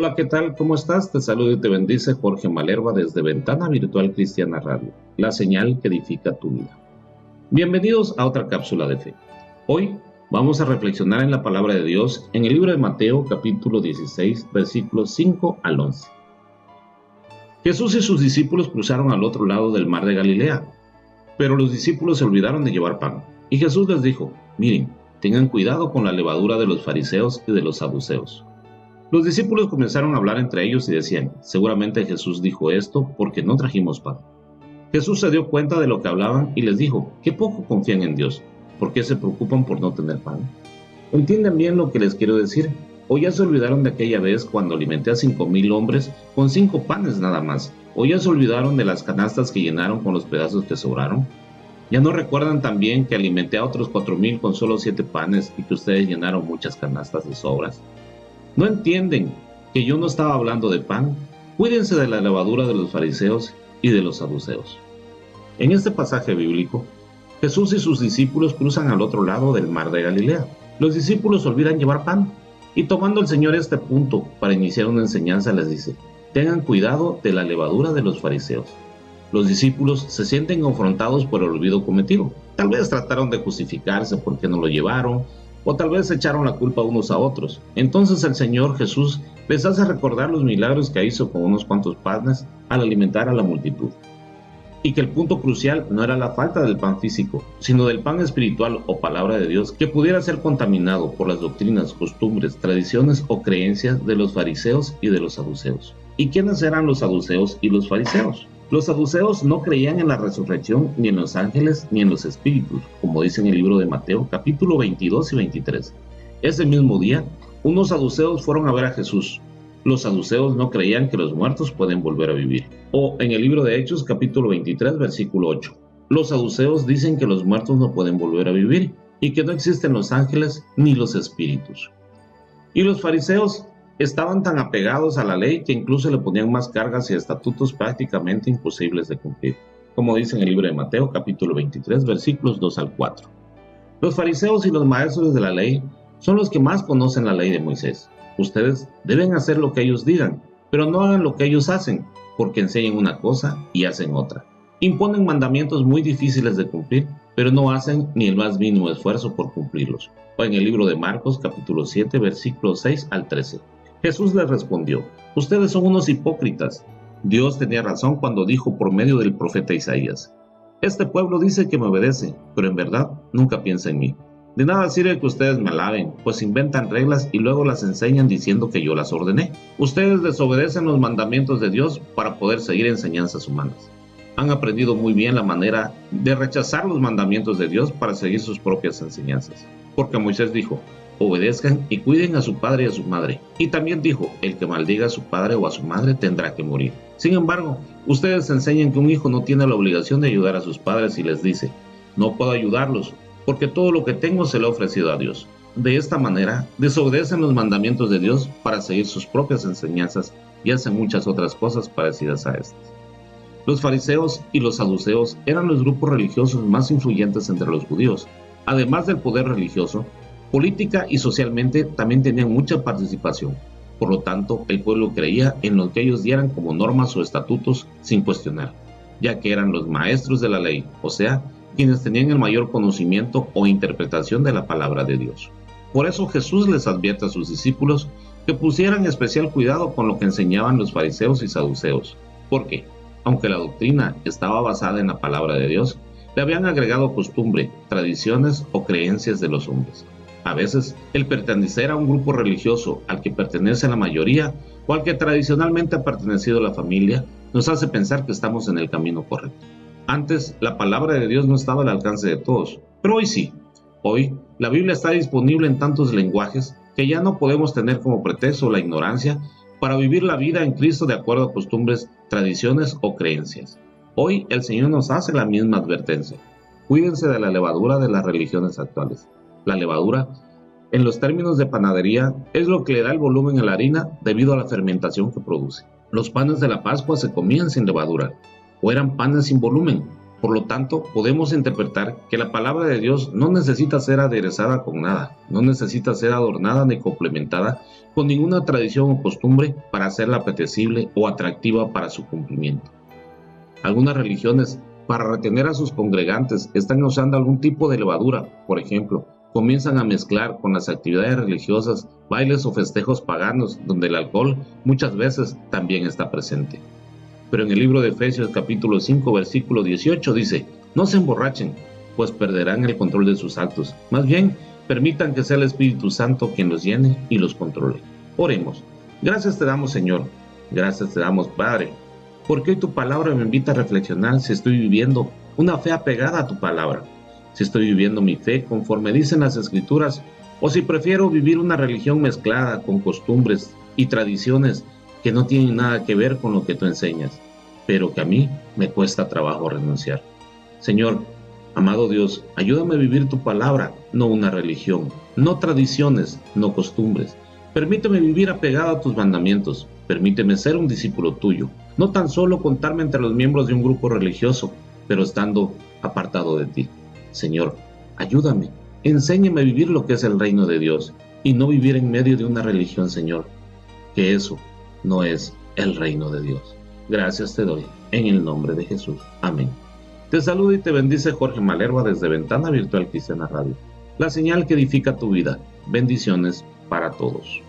Hola, ¿qué tal? ¿Cómo estás? Te saludo y te bendice Jorge Malerva desde Ventana Virtual Cristiana Radio, la señal que edifica tu vida. Bienvenidos a otra cápsula de fe. Hoy vamos a reflexionar en la palabra de Dios en el libro de Mateo, capítulo 16, versículos 5 al 11. Jesús y sus discípulos cruzaron al otro lado del mar de Galilea, pero los discípulos se olvidaron de llevar pan. Y Jesús les dijo: miren, tengan cuidado con la levadura de los fariseos y de los saduceos. Los discípulos comenzaron a hablar entre ellos y decían: seguramente Jesús dijo esto porque no trajimos pan. Jesús se dio cuenta de lo que hablaban y les dijo: qué poco confían en Dios, ¿por qué se preocupan por no tener pan? ¿Entienden bien lo que les quiero decir? ¿O ya se olvidaron de aquella vez cuando alimenté a 5,000 hombres con 5 panes nada más? ¿O ya se olvidaron de las canastas que llenaron con los pedazos que sobraron? ¿Ya no recuerdan también que alimenté a otros 4,000 con solo 7 panes y que ustedes llenaron muchas canastas de sobras? ¿No entienden que yo no estaba hablando de pan? Cuídense de la levadura de los fariseos y de los saduceos. En este pasaje bíblico, Jesús y sus discípulos cruzan al otro lado del mar de Galilea. Los discípulos olvidan llevar pan, y tomando el Señor este punto para iniciar una enseñanza les dice: tengan cuidado de la levadura de los fariseos. Los discípulos se sienten confrontados por el olvido cometido. Tal vez trataron de justificarse por qué no lo llevaron, o tal vez echaron la culpa unos a otros. Entonces el Señor Jesús les hace recordar los milagros que hizo con unos cuantos panes al alimentar a la multitud. Y que el punto crucial no era la falta del pan físico, sino del pan espiritual o palabra de Dios, que pudiera ser contaminado por las doctrinas, costumbres, tradiciones o creencias de los fariseos y de los saduceos. ¿Y quiénes eran los saduceos y los fariseos? Los saduceos no creían en la resurrección, ni en los ángeles, ni en los espíritus, como dice en el libro de Mateo, capítulo 22 y 23. Ese mismo día, unos saduceos fueron a ver a Jesús. Los saduceos no creían que los muertos pueden volver a vivir. O en el libro de Hechos, capítulo 23, versículo 8. Los saduceos dicen que los muertos no pueden volver a vivir y que no existen los ángeles ni los espíritus. Y los fariseos estaban tan apegados a la ley que incluso le ponían más cargas y estatutos prácticamente imposibles de cumplir, como dice en el libro de Mateo, capítulo 23, versículos 2 al 4. Los fariseos y los maestros de la ley son los que más conocen la ley de Moisés. Ustedes deben hacer lo que ellos digan, pero no hagan lo que ellos hacen, porque enseñan una cosa y hacen otra. Imponen mandamientos muy difíciles de cumplir, pero no hacen ni el más mínimo esfuerzo por cumplirlos. O en el libro de Marcos, capítulo 7, versículos 6 al 13. Jesús les respondió: ustedes son unos hipócritas. Dios tenía razón cuando dijo por medio del profeta Isaías: este pueblo dice que me obedece, pero en verdad nunca piensa en mí. De nada sirve que ustedes me alaben, pues inventan reglas y luego las enseñan diciendo que yo las ordené. Ustedes desobedecen los mandamientos de Dios para poder seguir enseñanzas humanas. Han aprendido muy bien la manera de rechazar los mandamientos de Dios para seguir sus propias enseñanzas. Porque Moisés dijo: obedezcan y cuiden a su padre y a su madre. Y también dijo: el que maldiga a su padre o a su madre tendrá que morir. Sin embargo, ustedes enseñan que un hijo no tiene la obligación de ayudar a sus padres y les dice: no puedo ayudarlos, porque todo lo que tengo se lo he ofrecido a Dios. De esta manera, desobedecen los mandamientos de Dios para seguir sus propias enseñanzas y hacen muchas otras cosas parecidas a estas. Los fariseos y los saduceos eran los grupos religiosos más influyentes entre los judíos. Además del poder religioso, política y socialmente también tenían mucha participación. Por lo tanto, el pueblo creía en lo que ellos dieran como normas o estatutos sin cuestionar, ya que eran los maestros de la ley, o sea, quienes tenían el mayor conocimiento o interpretación de la palabra de Dios. Por eso Jesús les advierte a sus discípulos que pusieran especial cuidado con lo que enseñaban los fariseos y saduceos, porque, aunque la doctrina estaba basada en la palabra de Dios, le habían agregado costumbre, tradiciones o creencias de los hombres. A veces, el pertenecer a un grupo religioso al que pertenece la mayoría o al que tradicionalmente ha pertenecido la familia nos hace pensar que estamos en el camino correcto. Antes, la palabra de Dios no estaba al alcance de todos, pero hoy sí. Hoy, la Biblia está disponible en tantos lenguajes que ya no podemos tener como pretexto la ignorancia para vivir la vida en Cristo de acuerdo a costumbres, tradiciones o creencias. Hoy, el Señor nos hace la misma advertencia: cuídense de la levadura de las religiones actuales. La levadura, en los términos de panadería, es lo que le da el volumen a la harina debido a la fermentación que produce. Los panes de la Pascua se comían sin levadura, o eran panes sin volumen. Por lo tanto, podemos interpretar que la palabra de Dios no necesita ser aderezada con nada, no necesita ser adornada ni complementada con ninguna tradición o costumbre para hacerla apetecible o atractiva para su cumplimiento. Algunas religiones, para retener a sus congregantes, están usando algún tipo de levadura. Por ejemplo, comienzan a mezclar con las actividades religiosas bailes o festejos paganos donde el alcohol muchas veces también está presente. Pero en el libro de Efesios capítulo 5 versículo 18 dice: no se emborrachen, pues perderán el control de sus actos. Más bien, permitan que sea el Espíritu Santo quien los llene y los controle. Oremos. Gracias te damos, Señor. Gracias te damos, Padre, porque hoy tu palabra me invita a reflexionar si estoy viviendo una fe apegada a tu palabra, si estoy viviendo mi fe conforme dicen las Escrituras, o si prefiero vivir una religión mezclada con costumbres y tradiciones que no tienen nada que ver con lo que tú enseñas, pero que a mí me cuesta trabajo renunciar. Señor, amado Dios, ayúdame a vivir tu palabra, no una religión, no tradiciones, no costumbres. Permíteme vivir apegado a tus mandamientos, permíteme ser un discípulo tuyo, no tan solo contarme entre los miembros de un grupo religioso, pero estando apartado de ti. Señor, ayúdame, enséñame a vivir lo que es el reino de Dios y no vivir en medio de una religión, Señor, que eso no es el reino de Dios. Gracias te doy, en el nombre de Jesús. Amén. Te saluda y te bendice Jorge Malerva desde Ventana Virtual Cristiana Radio, la señal que edifica tu vida. Bendiciones para todos.